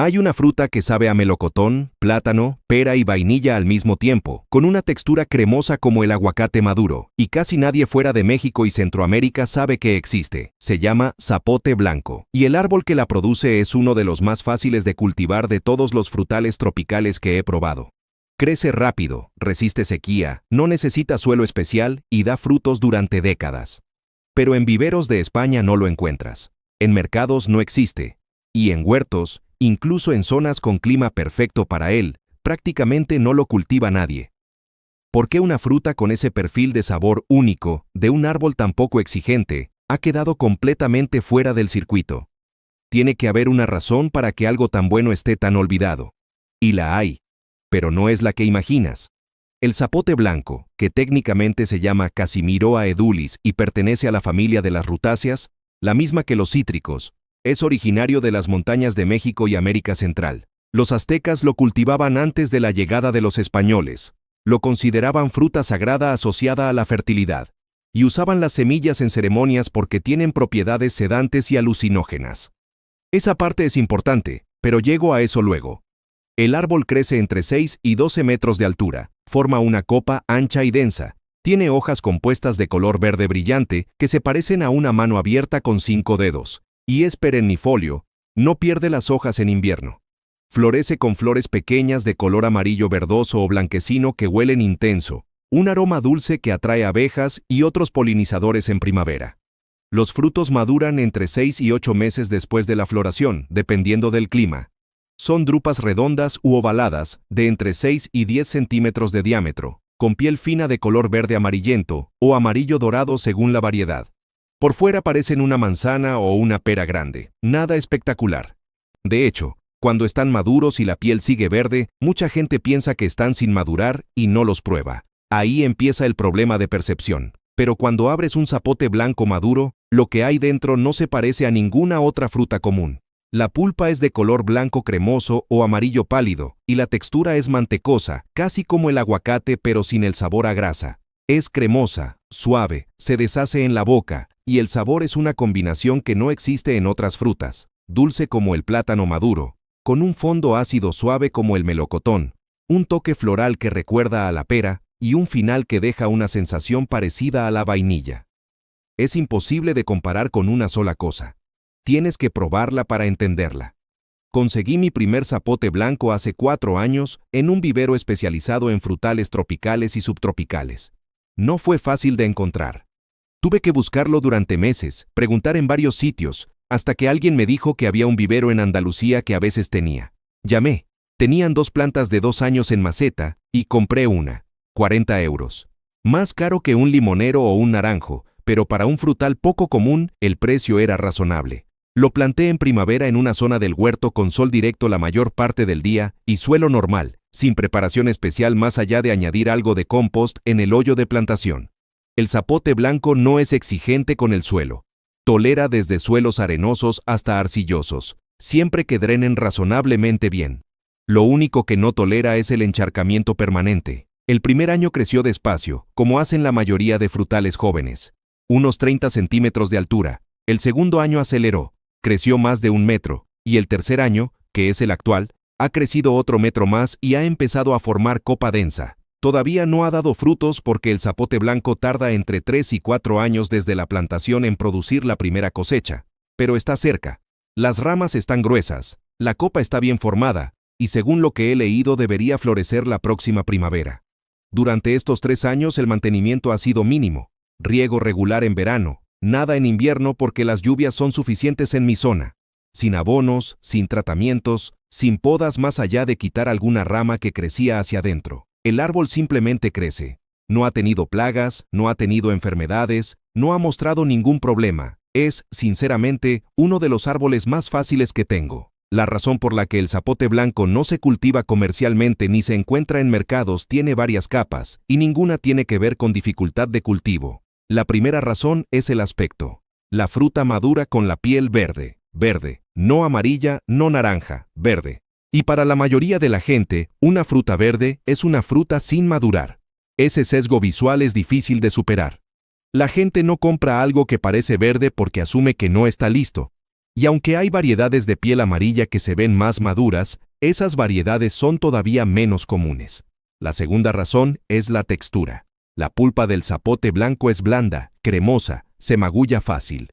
Hay una fruta que sabe a melocotón, plátano, pera y vainilla al mismo tiempo, con una textura cremosa como el aguacate maduro, y casi nadie fuera de México y Centroamérica sabe que existe. Se llama zapote blanco, y el árbol que la produce es uno de los más fáciles de cultivar de todos los frutales tropicales que he probado. Crece rápido, resiste sequía, no necesita suelo especial y da frutos durante décadas. Pero en viveros de España no lo encuentras. En mercados no existe. Y en huertos, incluso en zonas con clima perfecto para él, prácticamente no lo cultiva nadie. ¿Por qué una fruta con ese perfil de sabor único, de un árbol tan poco exigente, ha quedado completamente fuera del circuito? Tiene que haber una razón para que algo tan bueno esté tan olvidado. Y la hay. Pero no es la que imaginas. El zapote blanco, que técnicamente se llama Casimiroa edulis y pertenece a la familia de las rutáceas, la misma que los cítricos, es originario de las montañas de México y América Central. Los aztecas lo cultivaban antes de la llegada de los españoles. Lo consideraban fruta sagrada asociada a la fertilidad. Y usaban las semillas en ceremonias porque tienen propiedades sedantes y alucinógenas. Esa parte es importante, pero llego a eso luego. El árbol crece entre 6 y 12 metros de altura, forma una copa ancha y densa, tiene hojas compuestas de color verde brillante que se parecen a una mano abierta con 5 dedos, y es perennifolio, no pierde las hojas en invierno. Florece con flores pequeñas de color amarillo verdoso o blanquecino que huelen intenso, un aroma dulce que atrae abejas y otros polinizadores en primavera. Los frutos maduran entre 6 y 8 meses después de la floración, dependiendo del clima. Son drupas redondas u ovaladas, de entre 6 y 10 centímetros de diámetro, con piel fina de color verde amarillento o amarillo dorado según la variedad. Por fuera parecen una manzana o una pera grande, nada espectacular. De hecho, cuando están maduros y la piel sigue verde, mucha gente piensa que están sin madurar y no los prueba. Ahí empieza el problema de percepción. Pero cuando abres un zapote blanco maduro, lo que hay dentro no se parece a ninguna otra fruta común. La pulpa es de color blanco cremoso o amarillo pálido, y la textura es mantecosa, casi como el aguacate pero sin el sabor a grasa. Es cremosa, suave, se deshace en la boca, y el sabor es una combinación que no existe en otras frutas. Dulce como el plátano maduro, con un fondo ácido suave como el melocotón, un toque floral que recuerda a la pera, y un final que deja una sensación parecida a la vainilla. Es imposible de comparar con una sola cosa. Tienes que probarla para entenderla. Conseguí mi primer zapote blanco hace 4 años en un vivero especializado en frutales tropicales y subtropicales. No fue fácil de encontrar. Tuve que buscarlo durante meses, preguntar en varios sitios, hasta que alguien me dijo que había un vivero en Andalucía que a veces tenía. Llamé. Tenían 2 plantas de 2 años en maceta, y compré una. 40 euros. Más caro que un limonero o un naranjo, pero para un frutal poco común, el precio era razonable. Lo planté en primavera en una zona del huerto con sol directo la mayor parte del día y suelo normal, sin preparación especial más allá de añadir algo de compost en el hoyo de plantación. El zapote blanco no es exigente con el suelo. Tolera desde suelos arenosos hasta arcillosos, siempre que drenen razonablemente bien. Lo único que no tolera es el encharcamiento permanente. El primer año creció despacio, como hacen la mayoría de frutales jóvenes. Unos 30 centímetros de altura. El segundo año aceleró, creció más de 1 metro, y el tercer año, que es el actual, ha crecido otro metro más y ha empezado a formar copa densa. Todavía no ha dado frutos porque el zapote blanco tarda entre 3 y 4 años desde la plantación en producir la primera cosecha, pero está cerca. Las ramas están gruesas, la copa está bien formada, y según lo que he leído debería florecer la próxima primavera. Durante estos 3 años el mantenimiento ha sido mínimo. Riego regular en verano, nada en invierno porque las lluvias son suficientes en mi zona. Sin abonos, sin tratamientos, sin podas más allá de quitar alguna rama que crecía hacia adentro. El árbol simplemente crece. No ha tenido plagas, no ha tenido enfermedades, no ha mostrado ningún problema. Es, sinceramente, uno de los árboles más fáciles que tengo. La razón por la que el zapote blanco no se cultiva comercialmente ni se encuentra en mercados tiene varias capas, y ninguna tiene que ver con dificultad de cultivo. La primera razón es el aspecto. La fruta madura con la piel verde, no amarilla, no naranja, verde. Y para la mayoría de la gente, una fruta verde es una fruta sin madurar. Ese sesgo visual es difícil de superar. La gente no compra algo que parece verde porque asume que no está listo. Y aunque hay variedades de piel amarilla que se ven más maduras, esas variedades son todavía menos comunes. La segunda razón es la textura. La pulpa del zapote blanco es blanda, cremosa, se magulla fácil.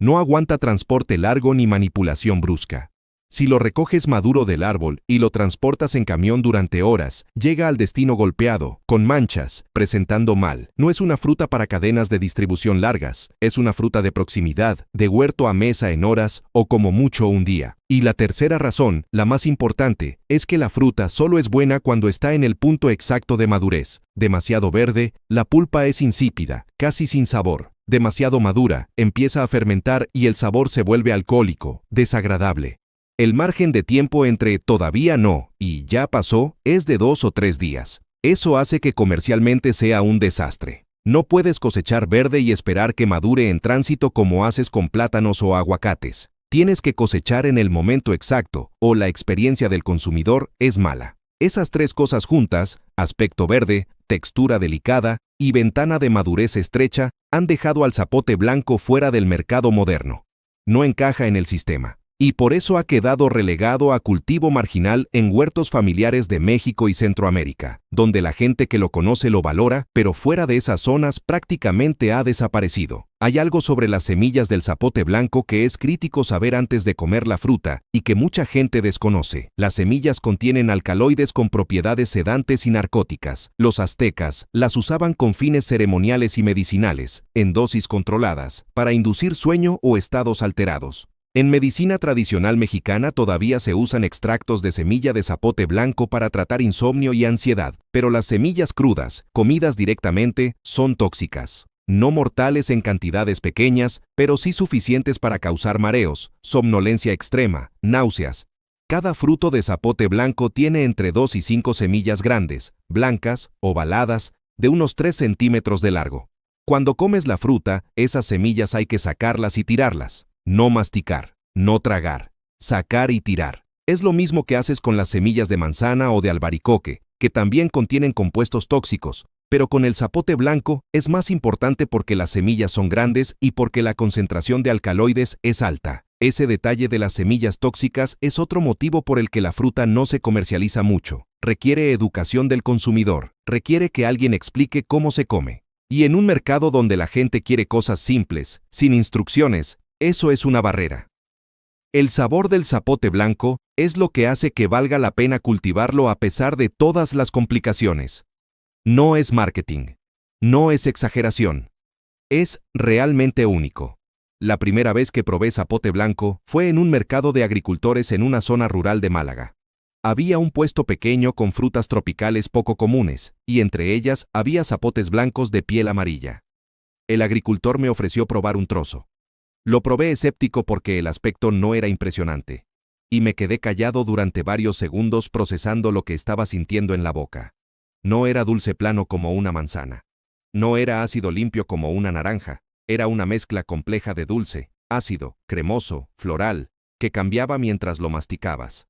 No aguanta transporte largo ni manipulación brusca. Si lo recoges maduro del árbol y lo transportas en camión durante horas, llega al destino golpeado, con manchas, presentando mal. No es una fruta para cadenas de distribución largas, es una fruta de proximidad, de huerto a mesa en horas o como mucho un día. Y la tercera razón, la más importante, es que la fruta solo es buena cuando está en el punto exacto de madurez. Demasiado verde, la pulpa es insípida, casi sin sabor. Demasiado madura, empieza a fermentar y el sabor se vuelve alcohólico, desagradable. El margen de tiempo entre todavía no y ya pasó es de 2 o 3 días. Eso hace que comercialmente sea un desastre. No puedes cosechar verde y esperar que madure en tránsito como haces con plátanos o aguacates. Tienes que cosechar en el momento exacto, o la experiencia del consumidor es mala. Esas tres cosas juntas, aspecto verde, textura delicada y ventana de madurez estrecha, han dejado al zapote blanco fuera del mercado moderno. No encaja en el sistema. Y por eso ha quedado relegado a cultivo marginal en huertos familiares de México y Centroamérica, donde la gente que lo conoce lo valora, pero fuera de esas zonas prácticamente ha desaparecido. Hay algo sobre las semillas del zapote blanco que es crítico saber antes de comer la fruta y que mucha gente desconoce. Las semillas contienen alcaloides con propiedades sedantes y narcóticas. Los aztecas las usaban con fines ceremoniales y medicinales, en dosis controladas, para inducir sueño o estados alterados. En medicina tradicional mexicana todavía se usan extractos de semilla de zapote blanco para tratar insomnio y ansiedad, pero las semillas crudas, comidas directamente, son tóxicas. No mortales en cantidades pequeñas, pero sí suficientes para causar mareos, somnolencia extrema, náuseas. Cada fruto de zapote blanco tiene entre 2 y 5 semillas grandes, blancas, ovaladas, de unos 3 centímetros de largo. Cuando comes la fruta, esas semillas hay que sacarlas y tirarlas. No masticar, no tragar, sacar y tirar. Es lo mismo que haces con las semillas de manzana o de albaricoque, que también contienen compuestos tóxicos, pero con el zapote blanco es más importante porque las semillas son grandes y porque la concentración de alcaloides es alta. Ese detalle de las semillas tóxicas es otro motivo por el que la fruta no se comercializa mucho. Requiere educación del consumidor, requiere que alguien explique cómo se come. Y en un mercado donde la gente quiere cosas simples, sin instrucciones, eso es una barrera. El sabor del zapote blanco es lo que hace que valga la pena cultivarlo a pesar de todas las complicaciones. No es marketing. No es exageración. Es realmente único. La primera vez que probé zapote blanco fue en un mercado de agricultores en una zona rural de Málaga. Había un puesto pequeño con frutas tropicales poco comunes, y entre ellas había zapotes blancos de piel amarilla. El agricultor me ofreció probar un trozo. Lo probé escéptico porque el aspecto no era impresionante, y me quedé callado durante varios segundos procesando lo que estaba sintiendo en la boca. No era dulce plano como una manzana. No era ácido limpio como una naranja. Era una mezcla compleja de dulce, ácido, cremoso, floral, que cambiaba mientras lo masticabas.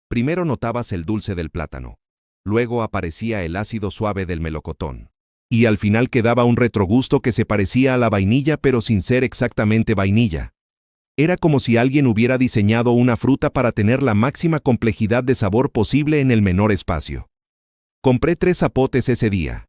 Primero notabas el dulce del plátano. Luego aparecía el ácido suave del melocotón. Y al final quedaba un retrogusto que se parecía a la vainilla pero sin ser exactamente vainilla. Era como si alguien hubiera diseñado una fruta para tener la máxima complejidad de sabor posible en el menor espacio. Compré 3 zapotes ese día.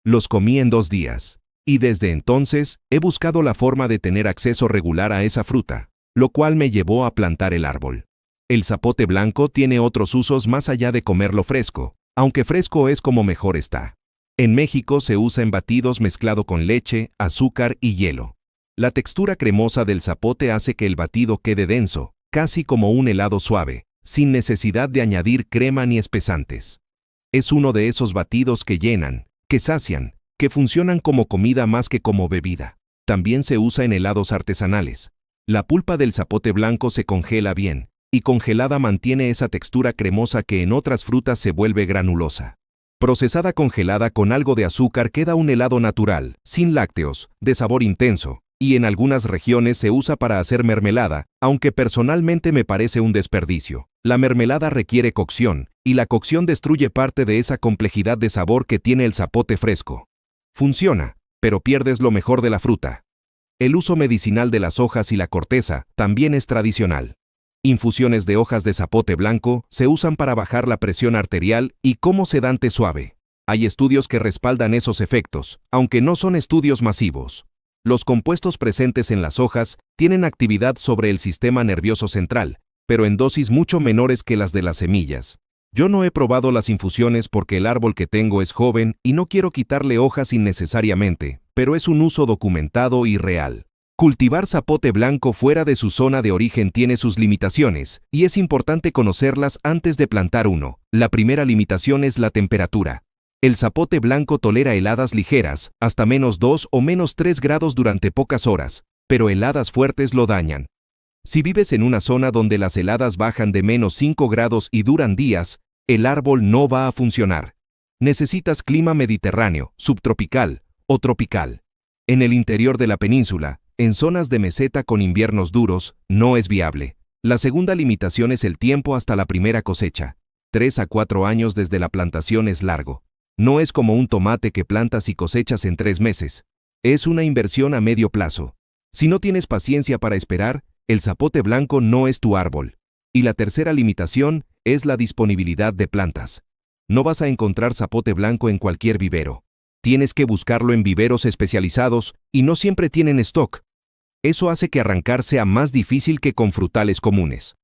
Los comí en 2 días. Y desde entonces, he buscado la forma de tener acceso regular a esa fruta, lo cual me llevó a plantar el árbol. El zapote blanco tiene otros usos más allá de comerlo fresco, aunque fresco es como mejor está. En México se usa en batidos mezclado con leche, azúcar y hielo. La textura cremosa del zapote hace que el batido quede denso, casi como un helado suave, sin necesidad de añadir crema ni espesantes. Es uno de esos batidos que llenan, que sacian, que funcionan como comida más que como bebida. También se usa en helados artesanales. La pulpa del zapote blanco se congela bien, y congelada mantiene esa textura cremosa que en otras frutas se vuelve granulosa. Procesada congelada con algo de azúcar queda un helado natural, sin lácteos, de sabor intenso, y en algunas regiones se usa para hacer mermelada, aunque personalmente me parece un desperdicio. La mermelada requiere cocción, y la cocción destruye parte de esa complejidad de sabor que tiene el zapote fresco. Funciona, pero pierdes lo mejor de la fruta. El uso medicinal de las hojas y la corteza también es tradicional. Infusiones de hojas de zapote blanco se usan para bajar la presión arterial y como sedante suave. Hay estudios que respaldan esos efectos, aunque no son estudios masivos. Los compuestos presentes en las hojas tienen actividad sobre el sistema nervioso central, pero en dosis mucho menores que las de las semillas. Yo no he probado las infusiones porque el árbol que tengo es joven y no quiero quitarle hojas innecesariamente, pero es un uso documentado y real. Cultivar zapote blanco fuera de su zona de origen tiene sus limitaciones, y es importante conocerlas antes de plantar uno. La primera limitación es la temperatura. El zapote blanco tolera heladas ligeras, hasta -2 o -3 grados durante pocas horas, pero heladas fuertes lo dañan. Si vives en una zona donde las heladas bajan de -5 grados y duran días, el árbol no va a funcionar. Necesitas clima mediterráneo, subtropical o tropical. En el interior de la península, en zonas de meseta con inviernos duros, no es viable. La segunda limitación es el tiempo hasta la primera cosecha. 3 a 4 años desde la plantación es largo. No es como un tomate que plantas y cosechas en 3 meses. Es una inversión a medio plazo. Si no tienes paciencia para esperar, el zapote blanco no es tu árbol. Y la tercera limitación es la disponibilidad de plantas. No vas a encontrar zapote blanco en cualquier vivero. Tienes que buscarlo en viveros especializados y no siempre tienen stock. Eso hace que arrancar sea más difícil que con frutales comunes.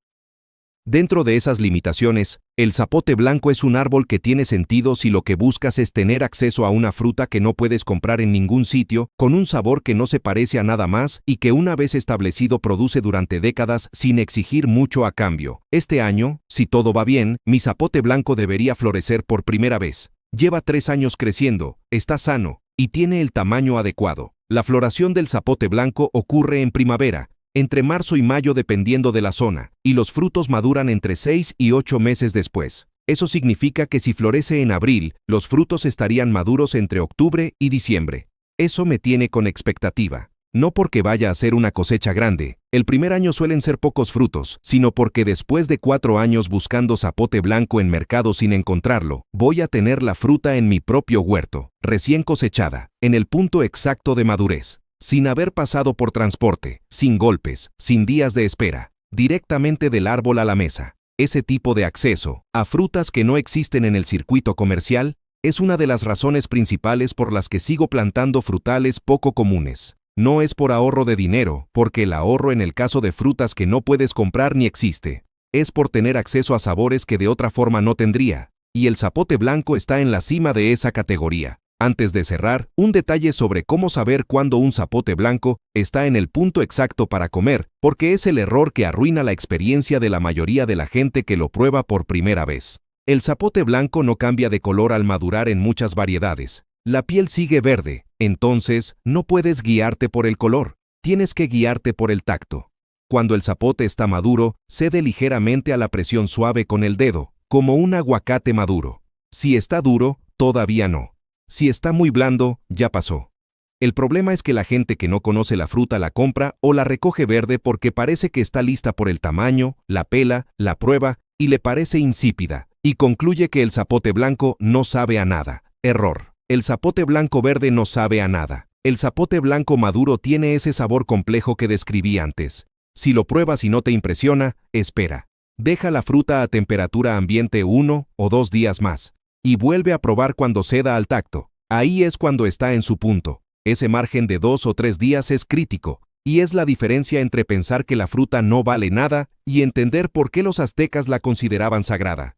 Dentro de esas limitaciones, el zapote blanco es un árbol que tiene sentido si lo que buscas es tener acceso a una fruta que no puedes comprar en ningún sitio, con un sabor que no se parece a nada más y que una vez establecido produce durante décadas sin exigir mucho a cambio. Este año, si todo va bien, mi zapote blanco debería florecer por primera vez. Lleva 3 años creciendo, está sano y tiene el tamaño adecuado. La floración del zapote blanco ocurre en primavera, entre marzo y mayo dependiendo de la zona, y los frutos maduran entre 6 y 8 meses después. Eso significa que si florece en abril, los frutos estarían maduros entre octubre y diciembre. Eso me tiene con expectativa. No porque vaya a ser una cosecha grande, el primer año suelen ser pocos frutos, sino porque después de 4 años buscando zapote blanco en mercado sin encontrarlo, voy a tener la fruta en mi propio huerto, recién cosechada, en el punto exacto de madurez, sin haber pasado por transporte, sin golpes, sin días de espera, directamente del árbol a la mesa. Ese tipo de acceso a frutas que no existen en el circuito comercial es una de las razones principales por las que sigo plantando frutales poco comunes. No es por ahorro de dinero, porque el ahorro en el caso de frutas que no puedes comprar ni existe. Es por tener acceso a sabores que de otra forma no tendría, y el zapote blanco está en la cima de esa categoría. Antes de cerrar, un detalle sobre cómo saber cuándo un zapote blanco está en el punto exacto para comer, porque es el error que arruina la experiencia de la mayoría de la gente que lo prueba por primera vez. El zapote blanco no cambia de color al madurar en muchas variedades. La piel sigue verde, entonces no puedes guiarte por el color, tienes que guiarte por el tacto. Cuando el zapote está maduro, cede ligeramente a la presión suave con el dedo, como un aguacate maduro. Si está duro, todavía no. Si está muy blando, ya pasó. El problema es que la gente que no conoce la fruta la compra o la recoge verde porque parece que está lista por el tamaño, la pela, la prueba y le parece insípida, y concluye que el zapote blanco no sabe a nada. Error. El zapote blanco verde no sabe a nada. El zapote blanco maduro tiene ese sabor complejo que describí antes. Si lo pruebas y no te impresiona, espera. Deja la fruta a temperatura ambiente 1 o 2 días más. Y vuelve a probar cuando ceda al tacto. Ahí es cuando está en su punto. Ese margen de 2 o 3 días es crítico. Y es la diferencia entre pensar que la fruta no vale nada y entender por qué los aztecas la consideraban sagrada.